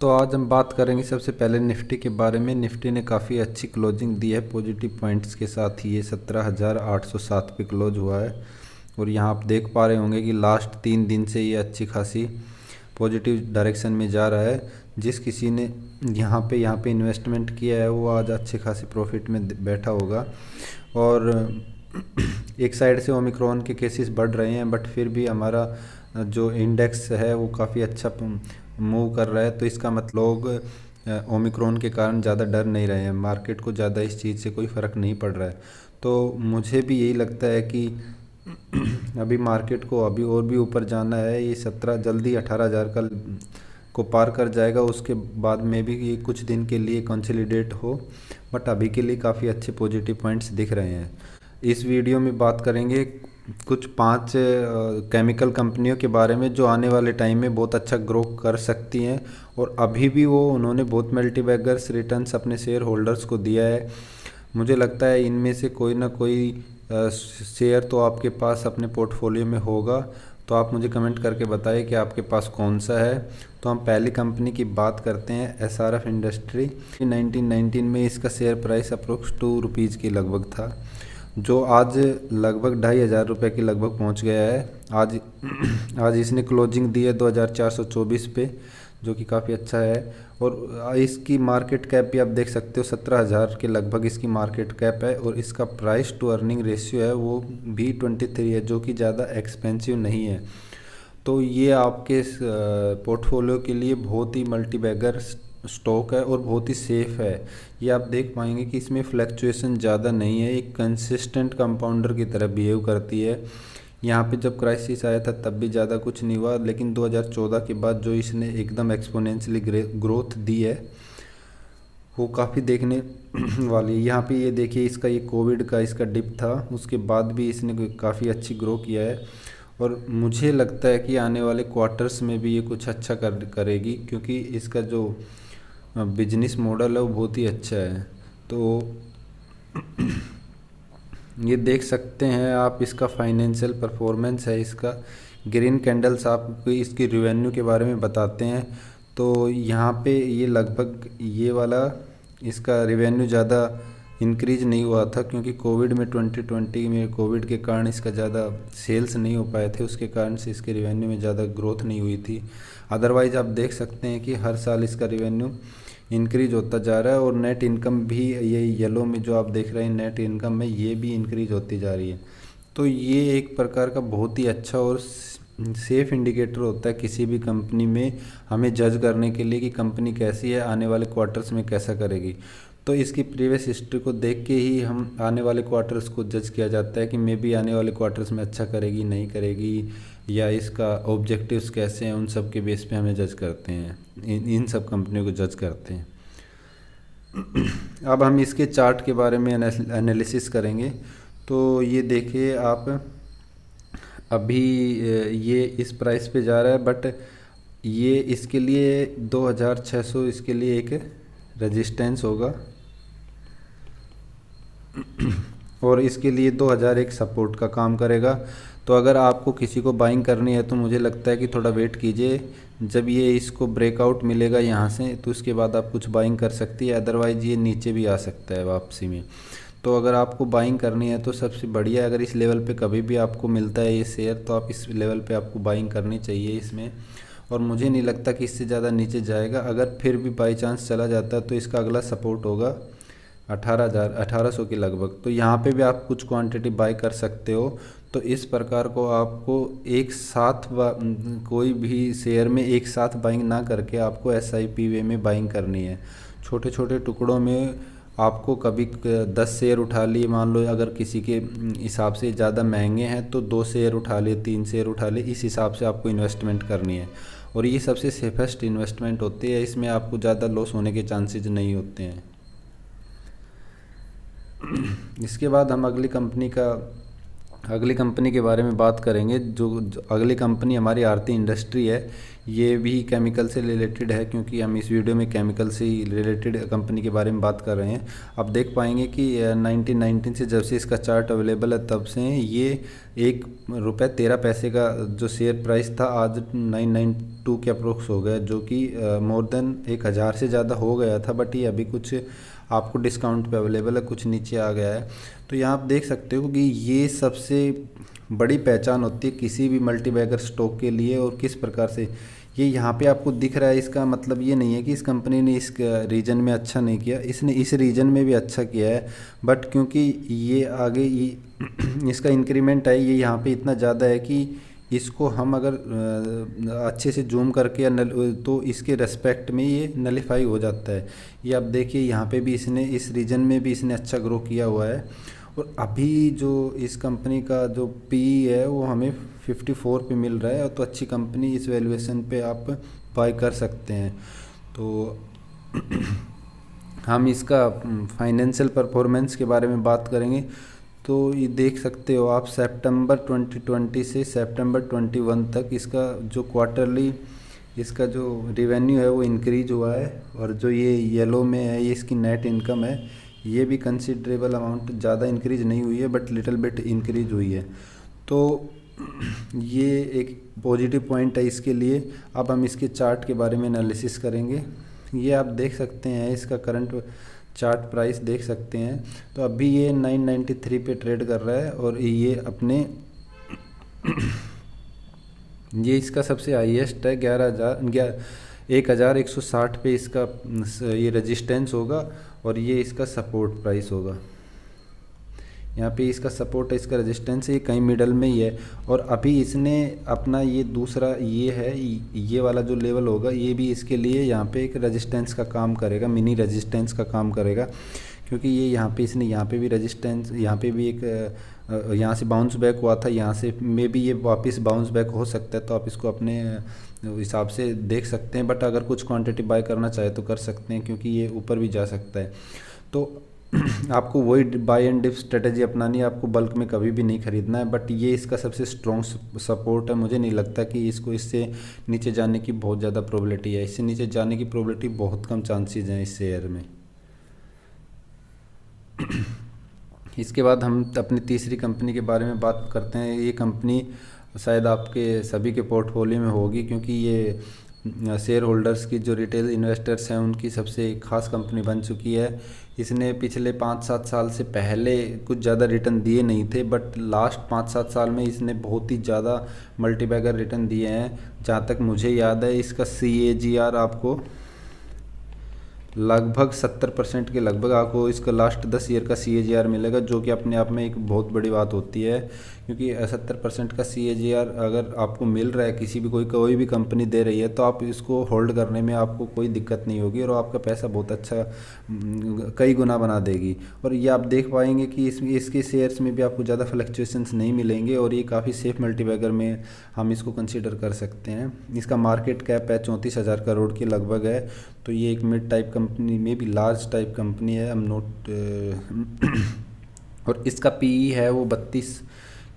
तो आज हम बात करेंगे सबसे पहले निफ्टी के बारे में। निफ्टी ने काफ़ी अच्छी क्लोजिंग दी है पॉजिटिव पॉइंट्स के साथ। ये 17,807 पे क्लोज हुआ है और यहाँ आप देख पा रहे होंगे कि लास्ट 3 दिन से ये अच्छी खासी पॉजिटिव डायरेक्शन में जा रहा है। जिस किसी ने यहाँ पे इन्वेस्टमेंट किया है वो आज अच्छे खासी प्रॉफिट में बैठा होगा। और एक साइड से ओमिक्रॉन के केसेस बढ़ रहे हैं, बट फिर भी हमारा जो इंडेक्स है वो काफ़ी अच्छा मूव कर रहा है। तो इसका मतलब लोग ओमिक्रॉन के कारण ज़्यादा डर नहीं रहे हैं, मार्केट को ज़्यादा इस चीज़ से कोई फ़र्क नहीं पड़ रहा है। तो मुझे भी यही लगता है कि अभी मार्केट को अभी और भी ऊपर जाना है। ये 17 जल्दी 18,000 का को पार कर जाएगा, उसके बाद में भी ये कुछ दिन के लिए कंसोलिडेट हो, बट अभी के लिए काफ़ी अच्छे पॉजिटिव पॉइंट्स दिख रहे हैं। इस वीडियो में बात करेंगे कुछ 5 केमिकल कंपनियों के बारे में जो आने वाले टाइम में बहुत अच्छा ग्रो कर सकती हैं और अभी भी वो उन्होंने बहुत मल्टीबैगर्स रिटर्न्स अपने शेयर होल्डर्स को दिया है। मुझे लगता है इनमें से कोई ना कोई शेयर तो आपके पास अपने पोर्टफोलियो में होगा। तो आप मुझे कमेंट करके बताइए कि आपके पास कौन सा है। तो हम पहली कंपनी की बात करते हैं, एसआरएफ इंडस्ट्री। 1919 में इसका शेयर प्राइस अप्रोक्स 2 रुपीज़ के लगभग था, जो आज लगभग 2,500 के लगभग पहुंच गया है। आज इसने क्लोजिंग दी है 2,424 पे, जो कि काफ़ी अच्छा है। और इसकी मार्केट कैप भी आप देख सकते हो, 17,000 के लगभग इसकी मार्केट कैप है। और इसका प्राइस टू अर्निंग रेशियो है वो भी 23 है, जो कि ज़्यादा एक्सपेंसिव नहीं है। तो ये आपके पोर्टफोलियो के लिए बहुत ही मल्टीबैगर स्टॉक है और बहुत ही सेफ़ है। ये आप देख पाएंगे कि इसमें फ्लैक्चुएशन ज़्यादा नहीं है, एक कंसिस्टेंट कंपाउंडर की तरह बिहेव करती है। यहाँ पे जब क्राइसिस आया था तब भी ज़्यादा कुछ नहीं हुआ, लेकिन 2014 के बाद जो इसने एकदम एक्सपोनेंशियली ग्रोथ दी है वो काफ़ी देखने वाली है। यहाँ पे ये देखिए, इसका ये कोविड का इसका डिप था, उसके बाद भी इसने काफ़ी अच्छी ग्रो किया है। और मुझे लगता है कि आने वाले क्वार्टर्स में भी ये कुछ अच्छा करेगी, क्योंकि इसका जो बिजनेस मॉडल है वो बहुत ही अच्छा है। तो ये देख सकते हैं आप, इसका फाइनेंशियल परफॉर्मेंस है। इसका ग्रीन कैंडल्स आपको इसकी रिवेन्यू के बारे में बताते हैं। तो यहाँ पे ये लगभग ये वाला इसका रिवेन्यू ज़्यादा इंक्रीज नहीं हुआ था, क्योंकि कोविड में 2020 में कोविड के कारण इसका ज़्यादा सेल्स नहीं हो पाए थे, उसके कारण से इसके रिवेन्यू में ज़्यादा ग्रोथ नहीं हुई थी। अदरवाइज़ आप देख सकते हैं कि हर साल इसका रिवेन्यू इंक्रीज होता जा रहा है। और नेट इनकम भी, ये येलो में जो आप देख रहे हैं नेट इनकम में, ये भी इंक्रीज होती जा रही है। तो ये एक प्रकार का बहुत ही अच्छा और सेफ इंडिकेटर होता है किसी भी कंपनी में, हमें जज करने के लिए कि कंपनी कैसी है, आने वाले क्वार्टर्स में कैसा करेगी। तो इसकी प्रीवियस हिस्ट्री को देख के ही हम आने वाले क्वार्टर्स को जज किया जाता है कि मे बी आने वाले क्वार्टर्स में अच्छा करेगी नहीं करेगी, या इसका ऑब्जेक्टिव्स कैसे हैं, उन सब के बेस पे हमें जज करते हैं, इन सब कंपनियों को जज करते हैं। अब हम इसके चार्ट के बारे में एनालिसिस करेंगे। तो ये देखिए आप, अभी ये इस प्राइस पे जा रहा है, बट ये इसके लिए 2,600 इसके लिए एक रेजिस्टेंस होगा और इसके लिए 2,000 एक सपोर्ट का काम करेगा। तो अगर आपको किसी को बाइंग करनी है तो मुझे लगता है कि थोड़ा वेट कीजिए, जब ये इसको ब्रेकआउट मिलेगा यहाँ से तो उसके बाद आप कुछ बाइंग कर सकती है, अदरवाइज़ ये नीचे भी आ सकता है वापसी में। तो अगर आपको बाइंग करनी है तो सबसे बढ़िया, अगर इस लेवल पे कभी भी आपको मिलता है ये शेयर, तो आप इस लेवल पे आपको बाइंग करनी चाहिए इसमें। और मुझे नहीं लगता कि इससे ज़्यादा नीचे जाएगा। अगर फिर भी बाई चांस चला जाता है तो इसका अगला सपोर्ट होगा 18,000 के लगभग। तो यहाँ पे भी आप कुछ क्वांटिटी बाई कर सकते हो। तो इस प्रकार को आपको एक साथ कोई भी शेयर में एक साथ बाइंग ना करके आपको एसआईपी वे में बाइंग करनी है। छोटे छोटे टुकड़ों में आपको कभी 10 शेयर उठा लिए, मान लो अगर किसी के हिसाब से ज़्यादा महंगे हैं तो 2 शेयर उठा लिए, 3 शेयर उठा लिए, इस हिसाब से आपको इन्वेस्टमेंट करनी है। और ये सबसे सेफेस्ट इन्वेस्टमेंट होती है, इसमें आपको ज़्यादा लॉस होने के चांसेस नहीं होते हैं। इसके बाद हम अगली कंपनी के बारे में बात करेंगे। जो अगली कंपनी हमारी आरती इंडस्ट्री है। ये भी केमिकल से रिलेटेड है, क्योंकि हम इस वीडियो में केमिकल से ही रिलेटेड कंपनी के बारे में बात कर रहे हैं। आप देख पाएंगे कि 1919 से जब से इसका चार्ट अवेलेबल है तब से ये ₹1.13 का जो शेयर प्राइस था आज 992 के अप्रोक्स हो गया, जो कि मोर देन 1000 से ज़्यादा हो गया था। बट ये अभी कुछ आपको डिस्काउंट पे अवेलेबल है, कुछ नीचे आ गया है। तो यहाँ आप देख सकते हो कि ये सबसे बड़ी पहचान होती है किसी भी मल्टीबैगर स्टॉक के लिए। और किस प्रकार से ये यहाँ पे आपको दिख रहा है, इसका मतलब ये नहीं है कि इस कंपनी ने इस रीजन में अच्छा नहीं किया, इसने इस रीजन में भी अच्छा किया है। बट क्योंकि ये आगे इसका इंक्रीमेंट है, ये यहाँ पे इतना ज़्यादा है कि इसको हम अगर अच्छे से जूम करके या तो इसके रेस्पेक्ट में ये नलीफाई हो जाता है। ये आप देखिए यहाँ पे भी इसने इस रीजन में भी इसने अच्छा ग्रो किया हुआ है। और अभी जो इस कंपनी का जो पी है वो हमें 54 पे मिल रहा है, तो अच्छी कंपनी, इस वैल्यूएशन पे आप बाय कर सकते हैं। तो हम इसका फाइनेंशियल परफॉर्मेंस के बारे में बात करेंगे। तो ये देख सकते हो आप सितंबर 2020 से सितंबर 21 तक इसका जो क्वार्टरली इसका जो रिवेन्यू है वो इंक्रीज हुआ है। और जो ये येलो में है ये इसकी नेट इनकम है, ये भी कंसिडरेबल अमाउंट, ज़्यादा इंक्रीज नहीं हुई है बट लिटिल बिट इंक्रीज हुई है। तो ये एक पॉजिटिव पॉइंट है इसके लिए। अब हम इसके चार्ट के बारे में एनालिसिस करेंगे। ये आप देख सकते हैं इसका करंट चार्ट प्राइस देख सकते हैं। तो अभी ये 993 पे ट्रेड कर रहा है और ये अपने ये इसका सबसे हाईएस्ट है 1160 पे इसका ये रेजिस्टेंस होगा और ये इसका सपोर्ट प्राइस होगा। यहाँ पे इसका सपोर्ट है, इसका रेजिस्टेंस है, ये कहीं मिडल में ही है। और अभी इसने अपना ये दूसरा ये है, ये वाला जो लेवल होगा ये भी इसके लिए यहाँ पे एक रेजिस्टेंस का काम करेगा, मिनी रेजिस्टेंस का काम करेगा। क्योंकि ये यहाँ पे इसने यहाँ पे भी रेजिस्टेंस, यहाँ पे भी एक यहाँ से बाउंस बैक हुआ था, यहाँ से मे बी ये वापस बाउंस बैक हो सकता है। तो आप इसको अपने हिसाब से देख सकते हैं, बट अगर कुछ क्वांटिटी बाय करना चाहे तो कर सकते हैं, क्योंकि ये ऊपर भी जा सकता है। तो आपको वही बाय एंड डिप स्ट्रेटेजी अपनानी है, आपको बल्क में कभी भी नहीं खरीदना है। बट ये इसका सबसे स्ट्रॉन्ग सपोर्ट है, मुझे नहीं लगता कि इसको इससे नीचे जाने की बहुत ज़्यादा प्रोबेबिलिटी है। इससे नीचे जाने की प्रोबेबिलिटी बहुत कम चांसेस हैं इस शेयर में। इसके बाद हम अपनी तीसरी कंपनी के बारे में बात करते हैं। ये कंपनी शायद आपके सभी के पोर्टफोलियो में होगी, क्योंकि ये शेयर होल्डर्स की जो रिटेल इन्वेस्टर्स हैं उनकी सबसे खास कंपनी बन चुकी है। इसने पिछले 5-7 साल से पहले कुछ ज़्यादा रिटर्न दिए नहीं थे, बट लास्ट 5-7 साल में इसने बहुत ही ज़्यादा मल्टीबैगर रिटर्न दिए हैं। जहाँ तक मुझे याद है इसका CAGR आपको लगभग 70% के लगभग आपको इसका लास्ट 10 ईयर का CAGR मिलेगा, जो कि अपने आप में एक बहुत बड़ी बात होती है। क्योंकि 70% का CAGR अगर आपको मिल रहा है, किसी भी कोई भी कंपनी दे रही है, तो आप इसको होल्ड करने में आपको कोई दिक्कत नहीं होगी और आपका पैसा बहुत अच्छा कई गुना बना देगी। और ये आप देख पाएंगे कि इसके शेयर्स में भी आपको ज़्यादा फ्लक्चुएशंस नहीं मिलेंगे और ये काफ़ी सेफ मल्टीबैगर में हम इसको कंसीडर कर सकते हैं। इसका मार्केट कैप है 34,000 करोड़ के लगभग है। तो ये एक मिड टाइप कंपनी में भी लार्ज टाइप कंपनी है, हम नोट और इसका PE है वो 32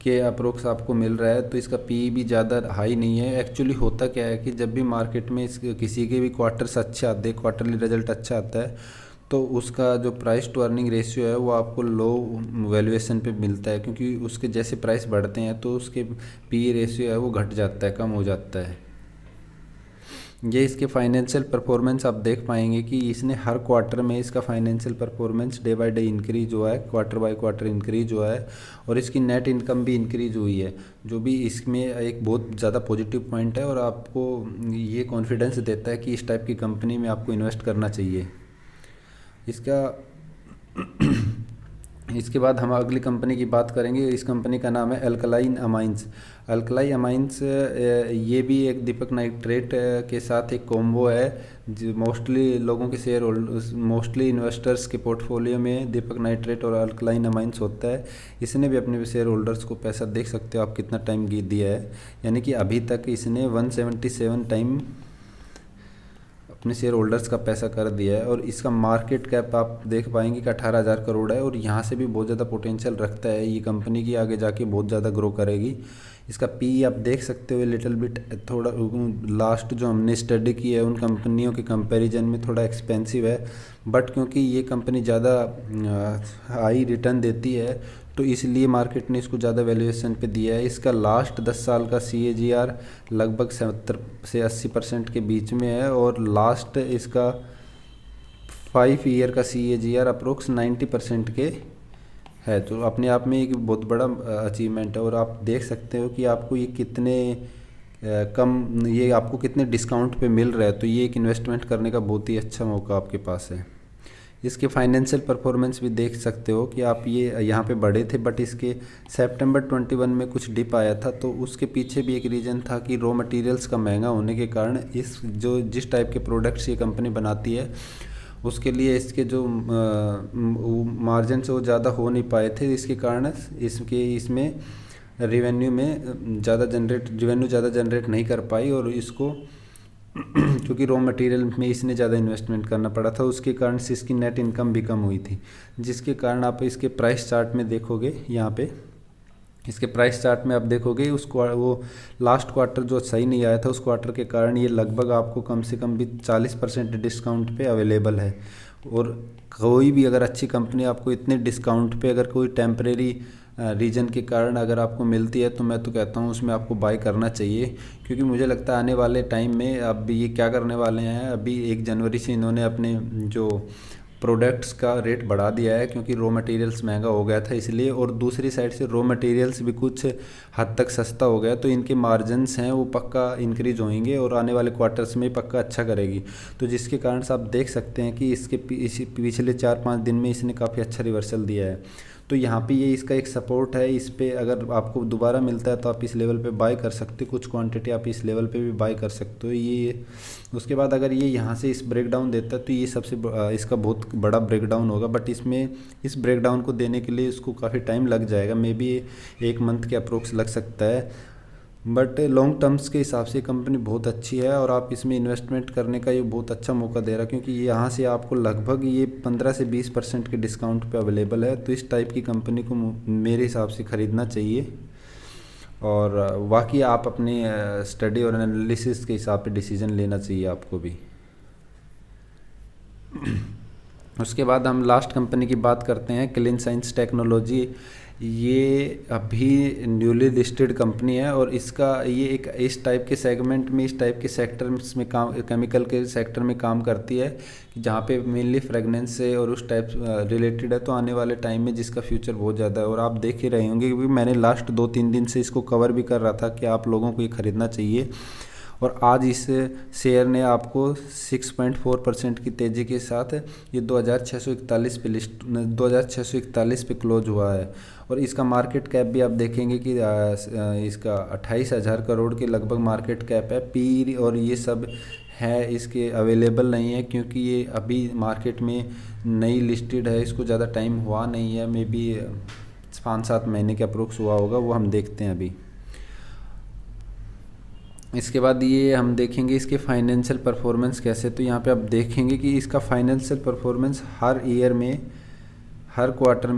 के अप्रोक्स आपको मिल रहा है। तो इसका PE भी ज़्यादा हाई नहीं है। एक्चुअली होता क्या है कि जब भी मार्केट में किसी के भी क्वार्टर्स अच्छे आते हैं, क्वार्टरली रिजल्ट अच्छा आता है, तो उसका जो प्राइस टू अर्निंग रेशियो है वो आपको लो वैल्यूएशन पे मिलता है, क्योंकि उसके जैसे प्राइस बढ़ते हैं तो उसके PE रेशियो है वो घट जाता है, कम हो जाता है। ये इसके फाइनेंशियल परफॉर्मेंस आप देख पाएंगे कि इसने हर क्वार्टर में इसका financial performance day by day increase हुआ है, क्वार्टर बाय क्वार्टर इंक्रीज हुआ है और इसकी नेट इनकम भी इंक्रीज हुई है, जो भी इसमें एक बहुत ज़्यादा पॉजिटिव पॉइंट है और आपको ये कॉन्फिडेंस देता है कि इस टाइप की कंपनी में आपको इन्वेस्ट करना चाहिए। इसके बाद हम अगली कंपनी की बात करेंगे। इस कंपनी का नाम है अल्कलाइन अमाइंस। अल्कलाइन अमाइंस ये भी एक दीपक नाइट्रेट के साथ एक कॉम्बो है, जो मोस्टली लोगों के शेयर होल्डर्स, मोस्टली इन्वेस्टर्स के पोर्टफोलियो में दीपक नाइट्रेट और अल्कलाइन अमाइंस होता है। इसने भी अपने शेयर होल्डर्स को पैसा देख सकते हो आप कितना टाइम दिया है, यानी कि अभी तक इसने 177 टाइम अपने शेयर होल्डर्स का पैसा कर दिया है। और इसका मार्केट कैप आप देख पाएंगे कि 18,000 करोड़ है और यहाँ से भी बहुत ज़्यादा पोटेंशियल रखता है। ये कंपनी की आगे जाके बहुत ज़्यादा ग्रो करेगी। इसका पी आप देख सकते हो लिटिल बिट थोड़ा लास्ट जो हमने स्टडी की है उन कंपनियों के कंपैरिजन में थोड़ा एक्सपेंसिव है, बट क्योंकि ये कंपनी ज़्यादा हाई रिटर्न देती है तो इसलिए मार्केट ने इसको ज़्यादा वैल्यूएशन पे दिया है। इसका लास्ट 10 साल का CAGR लगभग 70 से 80% के बीच में है, और लास्ट इसका 5 ईयर का CAGR अप्रोक्स 90% के है। तो अपने आप में एक बहुत बड़ा अचीवमेंट है। और आप देख सकते हो कि आपको ये कितने कम, ये आपको कितने डिस्काउंट पे मिल रहा है, तो ये एक इन्वेस्टमेंट करने का बहुत ही अच्छा मौका आपके पास है। इसके फाइनेंशियल परफॉर्मेंस भी देख सकते हो कि आप ये यहाँ पे बढ़े थे, बट इसके सितंबर 21 में कुछ डिप आया था, तो उसके पीछे भी एक रीज़न था कि रॉ मटेरियल्स का महंगा होने के कारण इस जो जिस टाइप के प्रोडक्ट्स ये कंपनी बनाती है उसके लिए इसके जो मार्जिन वो ज़्यादा हो नहीं पाए थे, इसके कारण इसमें रेवेन्यू ज़्यादा जनरेट नहीं कर पाई, और इसको क्योंकि रॉ मटेरियल में इसने ज़्यादा इन्वेस्टमेंट करना पड़ा था, उसके कारण से इसकी नेट इनकम भी कम हुई थी, जिसके कारण आप इसके प्राइस चार्ट में देखोगे, यहाँ पे इसके प्राइस चार्ट में आप देखोगे उसको वो लास्ट क्वार्टर जो सही नहीं आया था उस क्वार्टर के कारण ये लगभग आपको कम से कम भी 40% डिस्काउंट पे अवेलेबल है। और कोई भी अगर अच्छी कंपनी आपको इतने डिस्काउंट पे अगर कोई टेम्परेरी रीजन के कारण अगर आपको मिलती है तो मैं तो कहता हूँ उसमें आपको बाय करना चाहिए, क्योंकि मुझे लगता है आने वाले टाइम में अब ये क्या करने वाले हैं, अभी 1 जनवरी से इन्होंने अपने जो प्रोडक्ट्स का रेट बढ़ा दिया है क्योंकि रॉ मटेरियल्स महंगा हो गया था इसलिए, और दूसरी साइड से रॉ मटेरियल्स भी कुछ हद तक सस्ता हो गया, तो इनके मार्जिन्स हैं वो पक्का इंक्रीज होंगे और आने वाले क्वार्टर्स में पक्का अच्छा करेगी। तो जिसके कारण से आप देख सकते हैं कि इसके पिछले 4-5 दिन में इसने काफ़ी अच्छा रिवर्सल दिया है। तो यहाँ पे ये इसका एक सपोर्ट है, इस पे अगर आपको दोबारा मिलता है तो आप इस लेवल पे बाय कर सकते हो, कुछ क्वांटिटी आप इस लेवल पे भी बाय कर सकते हो। ये उसके बाद अगर ये यहाँ से इस ब्रेकडाउन देता है तो ये इसका बहुत बड़ा ब्रेकडाउन होगा, बट इसमें इस ब्रेकडाउन को देने के लिए इसको काफ़ी टाइम लग जाएगा, मे बी 1 मंथ के अप्रोक्स लग सकता है, बट लॉन्ग टर्म्स के हिसाब से कंपनी बहुत अच्छी है और आप इसमें इन्वेस्टमेंट करने का ये बहुत अच्छा मौका दे रहा है, क्योंकि यहाँ से आपको लगभग ये 15 से 20% के डिस्काउंट पे अवेलेबल है। तो इस टाइप की कंपनी को मेरे हिसाब से ख़रीदना चाहिए, और बाकी आप अपनी स्टडी और एनालिसिस के हिसाब पे डिसीजन लेना चाहिए आपको भी। उसके बाद हम लास्ट कंपनी की बात करते हैं, क्लीन साइंस टेक्नोलॉजी। ये अभी न्यूली लिस्टेड कंपनी है और इसका ये एक इस टाइप के सेगमेंट में, इस टाइप के सेक्टर्स में काम, केमिकल के सेक्टर में काम करती है जहाँ पे मेनली फ्रेगनेंस से और उस टाइप रिलेटेड है। तो आने वाले टाइम में जिसका फ्यूचर बहुत ज़्यादा है, और आप देख ही रहे होंगे क्योंकि मैंने लास्ट 2-3 दिन से इसको कवर भी कर रहा था कि आप लोगों को ये ख़रीदना चाहिए, और आज इस शेयर ने आपको 6.4% की तेज़ी के साथ ये 2641 पे क्लोज हुआ है। और इसका मार्केट कैप भी आप देखेंगे कि इसका 28,000 करोड़ के लगभग मार्केट कैप है। पी और ये सब है इसके अवेलेबल नहीं है क्योंकि ये अभी मार्केट में नई लिस्टेड है, इसको ज़्यादा टाइम हुआ नहीं है, मे बी 5-7 महीने के अप्रोक्स हुआ होगा, वो हम देखते हैं अभी। इसके बाद ये हम देखेंगे इसके फाइनेंशियल परफॉर्मेंस कैसे। तो यहाँ पे आप देखेंगे कि इसका फाइनेंशियल परफॉर्मेंस हर क्वार्टर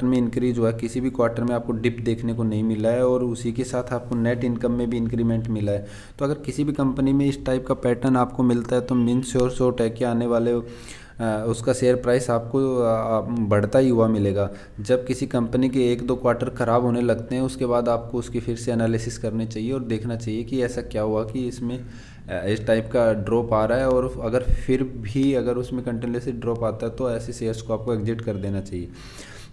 में इंक्रीज हुआ है, किसी भी क्वार्टर में आपको डिप देखने को नहीं मिला है, और उसी के साथ आपको नेट इनकम में भी इंक्रीमेंट मिला है। तो अगर किसी भी कंपनी में इस टाइप का पैटर्न आपको मिलता है तो मीन श्योर है कि आने वाले उसका शेयर प्राइस आपको बढ़ता ही हुआ मिलेगा। जब किसी कंपनी के 1-2 क्वार्टर ख़राब होने लगते हैं उसके बाद आपको उसकी फिर से एनालिसिस करनी चाहिए और देखना चाहिए कि ऐसा क्या हुआ कि इसमें इस टाइप का ड्रॉप आ रहा है, और अगर फिर भी अगर उसमें कंटिन्यूसली ड्रॉप आता है तो ऐसे शेयर्स को आपको एग्जिट कर देना चाहिए।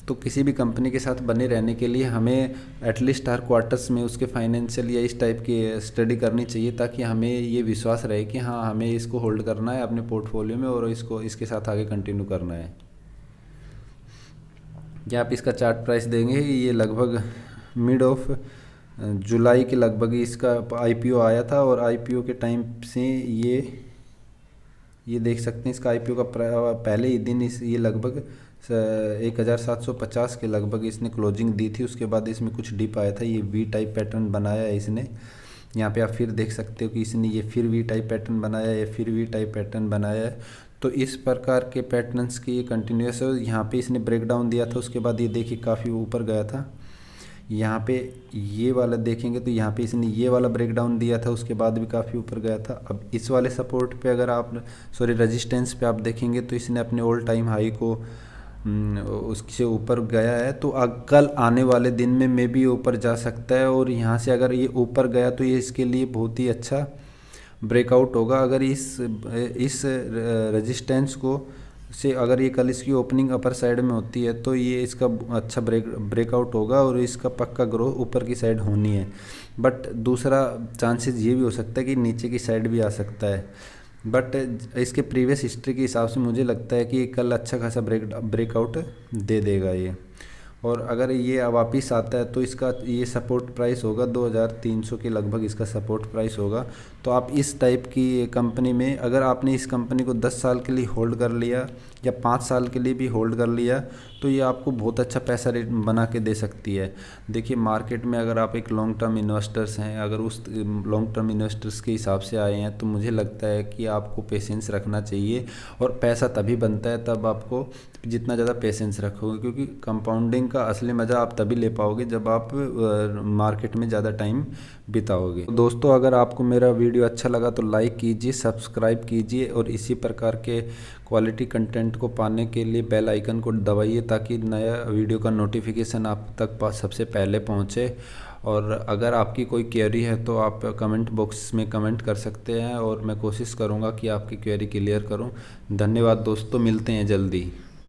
तो किसी भी कंपनी के साथ बने रहने के लिए हमें एटलीस्ट हर क्वार्टर्स में उसके फाइनेंशियल या इस टाइप की स्टडी करनी चाहिए, ताकि हमें ये विश्वास रहे कि हाँ हमें इसको होल्ड करना है अपने पोर्टफोलियो में और इसके साथ आगे कंटिन्यू करना है। या आप इसका चार्ट प्राइस देंगे, ये लगभग मिड ऑफ जुलाई के लगभग इसका IPO आया था, और IPO के टाइम से ये देख सकते हैं इसका IPO का पहले ही दिन ये लगभग 1750 के लगभग इसने क्लोजिंग दी थी। उसके बाद इसमें कुछ डिप आया था, ये V टाइप पैटर्न बनाया है इसने। यहाँ पे आप फिर देख सकते हो कि इसने ये फिर V टाइप पैटर्न बनाया है, फिर V टाइप पैटर्न बनाया है। तो इस प्रकार के पैटर्न्स की ये कंटिन्यूस है। यहाँ पे इसने ब्रेकडाउन दिया था, उसके बाद ये देखिए काफ़ी ऊपर गया था, यहाँ पे ये वाला देखेंगे तो यहाँ पे इसने ये वाला ब्रेकडाउन दिया था, उसके बाद भी काफ़ी ऊपर गया था। अब इस वाले सपोर्ट पे अगर आप रेजिस्टेंस पे आप देखेंगे तो इसने अपने ऑल टाइम हाई को उससे ऊपर गया है। तो कल आने वाले दिन में मे भी ऊपर जा सकता है, और यहाँ से अगर ये ऊपर गया तो ये इसके लिए बहुत ही अच्छा ब्रेकआउट होगा। अगर इस रेजिस्टेंस को से अगर ये कल इसकी ओपनिंग अपर साइड में होती है तो ये इसका अच्छा ब्रेकआउट होगा, और इसका पक्का ग्रो ऊपर की साइड होनी है। बट दूसरा चांसेस ये भी हो सकता है कि नीचे की साइड भी आ सकता है। बट इसके प्रीवियस हिस्ट्री के हिसाब से मुझे लगता है कि कल अच्छा खासा ब्रेकआउट दे देगा ये। और अगर ये वापिस आता है तो इसका ये सपोर्ट प्राइस होगा 2300 के लगभग, इसका सपोर्ट प्राइस होगा। तो आप इस टाइप की कंपनी में, अगर आपने इस कंपनी को 10 साल के लिए होल्ड कर लिया या 5 साल के लिए भी होल्ड कर लिया तो ये आपको बहुत अच्छा पैसा रेट बना के दे सकती है। देखिए मार्केट में अगर आप एक लॉन्ग टर्म इन्वेस्टर्स हैं, अगर उस लॉन्ग टर्म इन्वेस्टर्स के हिसाब से आए हैं तो मुझे लगता है कि आपको पेशेंस रखना चाहिए। और पैसा तभी बनता है तब आपको जितना ज़्यादा पेशेंस रखोगे, क्योंकि कंपाउंडिंग का असली मज़ा आप तभी ले पाओगे जब आप मार्केट में ज़्यादा टाइम बिताओगे। तो दोस्तों अगर आपको मेरा वीडियो अच्छा लगा तो लाइक कीजिए, सब्सक्राइब कीजिए, और इसी प्रकार के क्वालिटी कंटेंट को पाने के लिए बेल आइकन को दबाइए ताकि नया वीडियो का नोटिफिकेशन आप तक सबसे पहले पहुंचे। और अगर आपकी कोई क्वेरी है तो आप कमेंट बॉक्स में कमेंट कर सकते हैं, और मैं कोशिश करूंगा कि आपकी क्वेरी क्लियर करूं। धन्यवाद दोस्तों, मिलते हैं जल्दी।